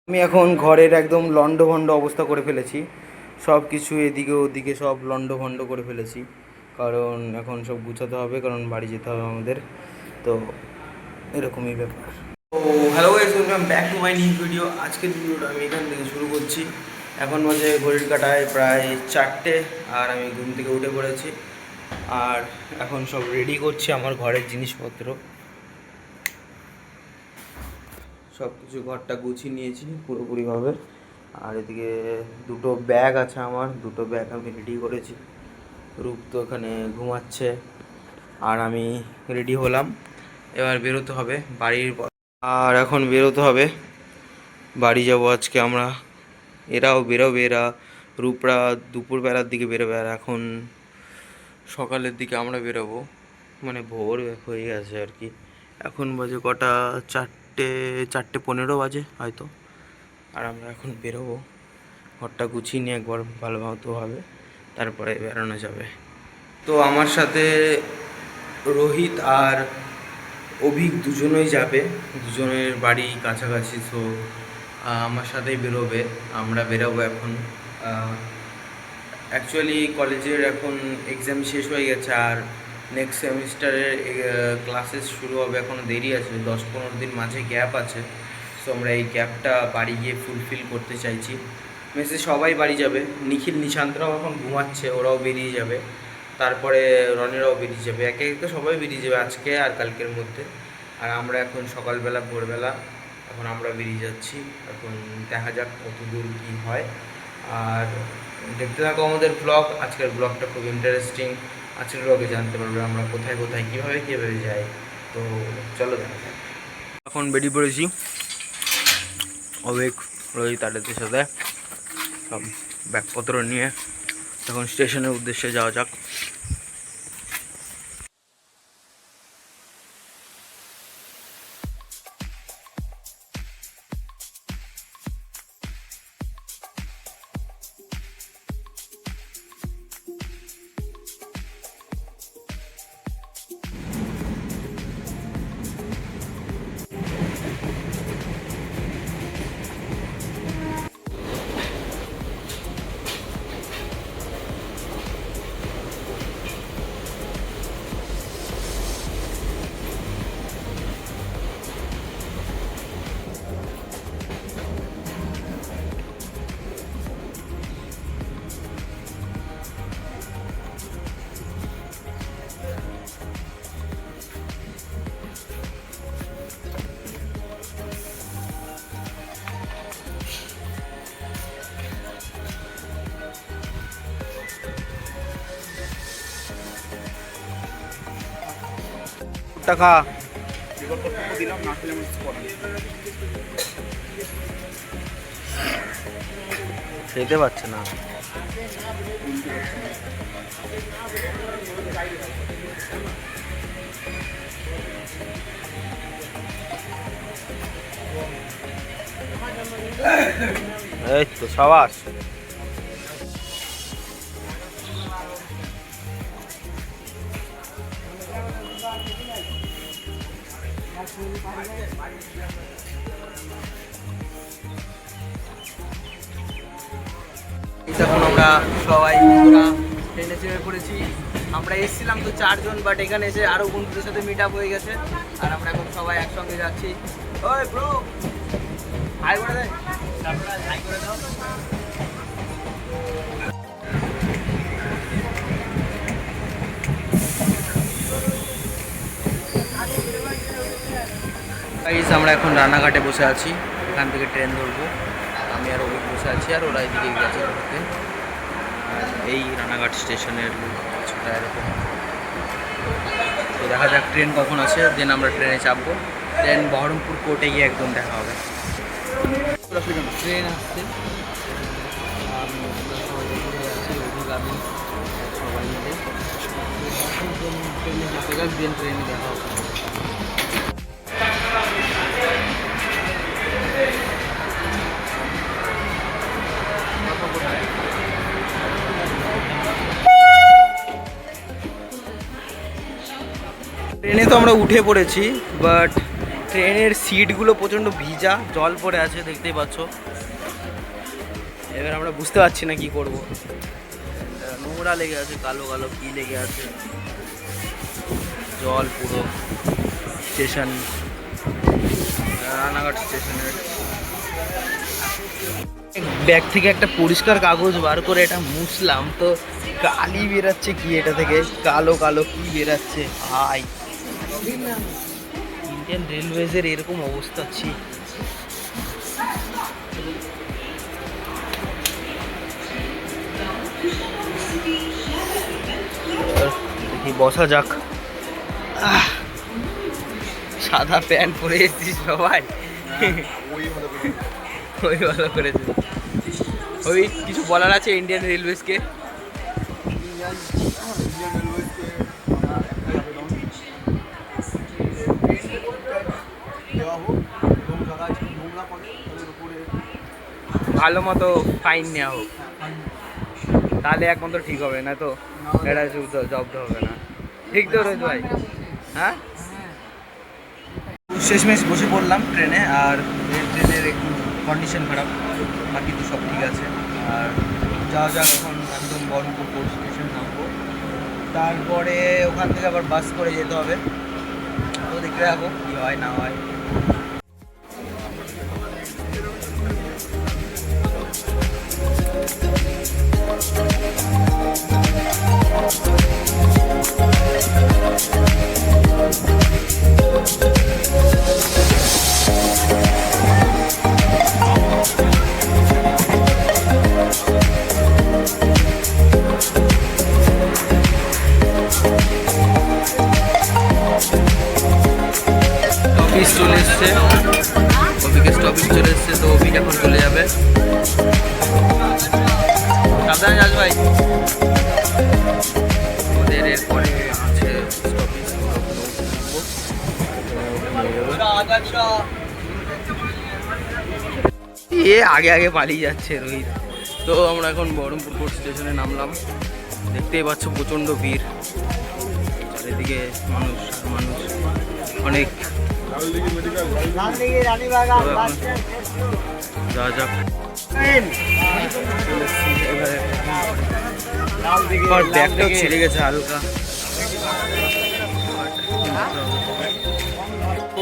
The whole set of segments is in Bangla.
আমি এখন ঘরের একদম লন্ডভন্ড অবস্থা করে ফেলেছি। সব কিছু এদিকে ওদিকে সব লন্ডভন্ড করে ফেলেছি, কারণ এখন সব গুছাতে হবে, কারণ বাড়ি যেতে হবে আমাদের। তো এরকমই ব্যাপার। তো hello guys, welcome back to my new video. আজকের ভিডিওটা আমি এখান থেকে শুরু করছি। এখন বাজে ঘড়ির কাঁটায় প্রায় 4টে, আর আমি ঘুম থেকে উঠে পড়েছি। আর এখন সব রেডি করছি আমার ঘরের জিনিসপত্র, সব কিছু ঘরটা গুছিয়ে নিয়েছি পুরোপুরিভাবে। আর এদিকে দুটো ব্যাগ আছে, আমার দুটো ব্যাগ আমি রেডি করেছি। রূপ তো এখানে ঘুমাচ্ছে, আর আমি রেডি হলাম। এবার বেরোতে হবে বাড়ির, আর এখন বেরোতে হবে, বাড়ি যাব আজকে আমরা। এরাও বেরোবে, এরা রূপরা দুপুরবেলার দিকে বেরোবে, আর এখন সকালের দিকে আমরা বেরোবো, মানে ভোর হয়ে গেছে আর কি। এখন বাজে কটা, 4:15 বাজে হয়তো। আর আমরা এখন বেরোবো, ঘরটা গুছিয়ে নিয়ে একবার ভালো মতোভাবে, তারপরে বেরোনো যাবে। তো আমার সাথে রোহিত আর অভিক দুজনেই যাবে, দুজনের বাড়ি কাছাকাছি। সো আমার সাথেই বেরোবে, আমরা বেরোবো এখন। অ্যাকচুয়ালি কলেজের এখন এক্সাম শেষ হয়ে গেছে, আর নেক্সট সেমিস্টারের ক্লাসেস শুরু হবে, এখনও দেরি আছে, 10-15 দিন মাঝে গ্যাপ আছে। সো আমরা এই গ্যাপটা বাড়ি গিয়ে ফুলফিল করতে চাইছি। মেসে সবাই বাড়ি যাবে, নিখিল নিশান্তরাও এখন ঘুমাচ্ছে, ওরাও বেরিয়ে যাবে। তারপরে রনিরাও বেরিয়ে যাবে, একে একে সবাই বেরিয়ে যাবে আজকে আর কালকের মধ্যে। আর আমরা এখন সকালবেলা ভোরবেলা এখন আমরা বেরিয়ে যাচ্ছি। এখন দেখা যাক কত দূর কী হয়। আর দেখতে থাকো আমাদের ব্লগ। আজকের ব্লগটা খুব ইন্টারেস্টিং। আজকের ব্লগে জানতে পারবে আমরা কোথায় কোথায় কীভাবে যাই। তো চলো দেখা যাক। এখন বেরিয়ে পড়েছি অভিক, রোহিত তাদের সাথে সব ব্যাগপত্র নিয়ে। এখন স্টেশনের উদ্দেশ্যে যাওয়া যাক। টাকা খেতে পাচ্ছে না। এই তো সাবাস। এখন আমরা সবাই ট্রেনে চেপে পড়েছি। আমরা এসেছিলাম তো 4 জন, বাট এখানে এসে আরও বন্ধুদের সাথে মিট আপ হয়ে গেছে, আর আমরা এখন সবাই একসঙ্গে যাচ্ছি। ওই ব্রো, হাই করে দে, হাই করে দাও। আমরা এখন রানাঘাটে বসে আছি, এখান থেকে ট্রেন ধরবো। আমি আর অভিক বসে আছি, আর ওরা এদিকে গেছে ঘুরতে। এই রানাঘাট স্টেশনের কিছুটা এরকম। তো দেখা যাক ট্রেন কখন আসে, দেন আমরা ট্রেনে চাপবো। ট্রেন বহরমপুর কোর্টে গিয়ে একদম দেখা হবে। ট্রেন আসছে, আমি সবাই মিলে ট্রেনে যেতে গেলে দেন ট্রেনে দেখা হবে। ট্রেনে তো আমরা উঠে পড়েছি, বাট ট্রেনের সিটগুলো প্রচণ্ড ভিজা, জল পড়ে আছে দেখতেই পাচ্ছ। এবার আমরা বুঝতে পারছি না কি করব, নোংরা লেগে আছে, কালো কালো কি লেগে আছে, জল পুরো। স্টেশন, রানাঘাট স্টেশনের ব্যাগ থেকে একটা পরিষ্কার কাগজ বার করে এটা মুছলাম তো কালি বেরাচ্ছে, কি এটা থেকে কালো কালো কি বেরাচ্ছে ভাই। ইন্ডিয়ান রেলওয়েজের এরকম অবস্থা ছি। দেখি বসা যাক। সাদা প্যান্ট পরে এসেছিস সবাই, ওই ভালো করেছে। ওই কিছু বলার আছে ইন্ডিয়ান রেলওয়েজকে? ভালো মতো ফাইন নেওয়া হোক, তাহলে একমাত্র ঠিক হবে, না তো এটা জব্দ হবে না। ঠিক তো রোহিত ভাই? হ্যাঁ, শেষমেশ বসে পড়লাম ট্রেনে। আর ট্রেনের একটু কন্ডিশন খারাপ, বাকি তো সব ঠিক আছে। আর যাওয়া যাক, এখন একদম বহরমপুর কোর্ট স্টেশন নামবো, তারপরে ওখান থেকে আবার বাস করে যেতে হবে। তো দেখতে যাবো কী হয় না হয়। অফিস চলে এসছে, অফিস চলে এসছে, তো অফিস এখন চলে যাবে। সাবধানে যাস ভাই। ওদের এরপরে আছে স্টপিস, এ আগে আগে পালিয়ে যাচ্ছে রোহিত। তো আমরা এখন বহরমপুর কোর্ট স্টেশনে নামলাম। দেখতেই পাচ্ছ প্রচণ্ড ভিড়, চারিদিকে মানুষ মানুষ অনেক। যা যাক, ব্যাগটাও ছিঁড়ে গেছে হালকা।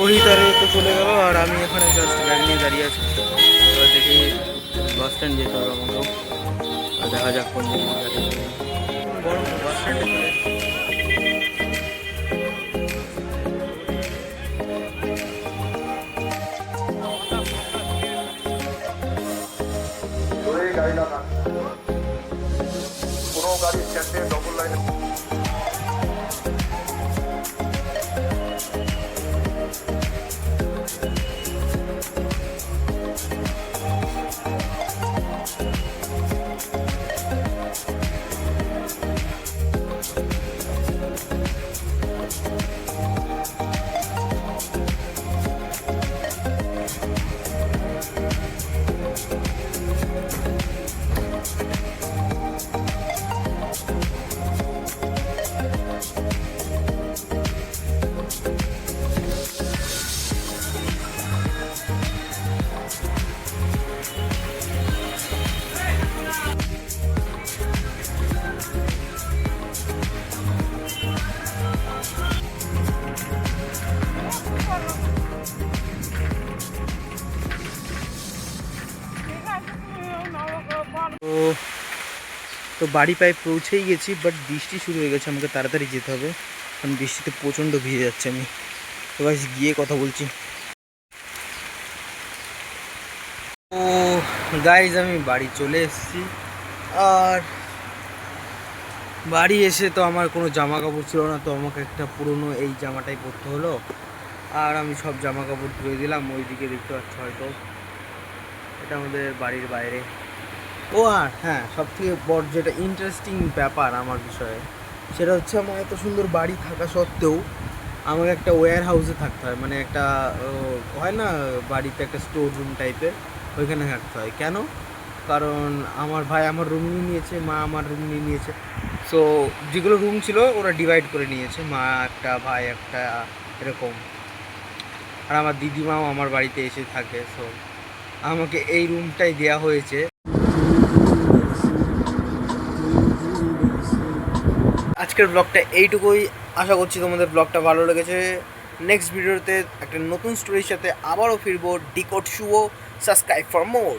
ওই তারে তো চলে গেল, আর আমি এখানে জাস্ট ব্যাগ নিয়ে দাঁড়িয়ে আছি। এবার দেখি বাস স্ট্যান্ড যেতে হবে আমাকেও, দেখা যাক কোন দিন বাস স্ট্যান্ডে চলে। কোনো গাড়ি স্ট্যান্ডে ডবল লাইনে তো বাড়ি প্রায় পৌঁছেই গেছি, বাট বৃষ্টি শুরু হয়ে গেছে, আমাকে তাড়াতাড়ি যেতে হবে, কারণ বৃষ্টিতে প্রচণ্ড ভিজে যাচ্ছে। আমি তো গাইস গিয়ে কথা বলছি। ও গাইজ আমি বাড়ি চলে এসেছি, আর বাড়ি এসে তো আমার কোনো জামা কাপড় ছিল না, তো আমাকে একটা পুরনো এই জামাটাই পরতে হলো। আর আমি সব জামা কাপড় ধুয়ে দিলাম, ওইদিকে দেখতে পাচ্ছ হয়তো, এটা আমাদের বাড়ির বাইরে। ও আর হ্যাঁ, সবথেকে বড় যেটা ইন্টারেস্টিং ব্যাপার আমার বিষয়ে, সেটা হচ্ছে আমার এত সুন্দর বাড়ি থাকা সত্ত্বেও আমাকে একটা ওয়্যার হাউসে থাকতে হয়, মানে একটা হয় না বাড়িতে একটা স্টোর রুম টাইপের, ওইখানে থাকতে হয়। কেন? কারণ আমার ভাই আমার রুম নিয়ে নিয়েছে, মা আমার রুম নিয়ে নিয়েছে। সো যেগুলো রুম ছিল ওরা ডিভাইড করে নিয়েছে, মা একটা ভাই একটা, এরকম। আর আমার দিদিমাও আমার বাড়িতে এসে থাকে। সো আমাকে এই রুমটাই দেওয়া হয়েছে। আজকের ব্লগটা এইটুকুই। আশা করছি তোমাদের ব্লগটা ভালো লেগেছে। নেক্সট ভিডিওতে একটা নতুন স্টোরির সাথে আবারও ফিরবো। Decode Shubho, subscribe for more.